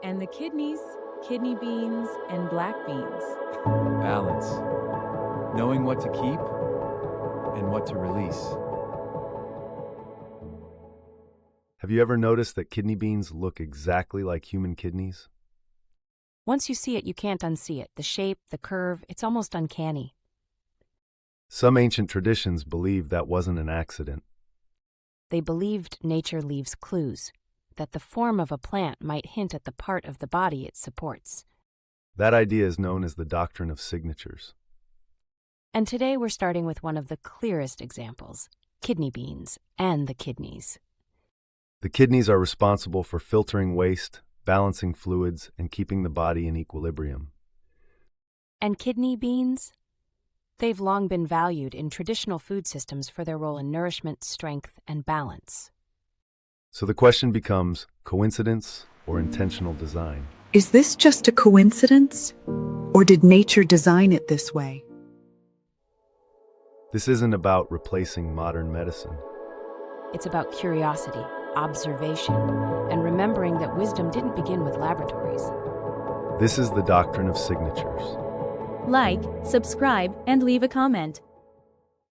And the kidneys, kidney beans and black beans. Balance. Knowing what to keep and what to release. Have you ever noticed that kidney beans look exactly like human kidneys? Once you see it, you can't unsee it. The shape, the curve, it's almost uncanny. Some ancient traditions believed that wasn't an accident. They believed nature leaves clues, that the form of a plant might hint at the part of the body it supports. That idea is known as the Doctrine of Signatures. And today we're starting with one of the clearest examples, kidney beans and the kidneys. The kidneys are responsible for filtering waste, balancing fluids, and keeping the body in equilibrium. And kidney beans? They've long been valued in traditional food systems for their role in nourishment, strength, and balance. So the question becomes, coincidence or intentional design? Is this just a coincidence? Or did nature design it this way? This isn't about replacing modern medicine. It's about curiosity, observation, and remembering that wisdom didn't begin with laboratories. This is the Doctrine of Signatures. Like, subscribe, and leave a comment.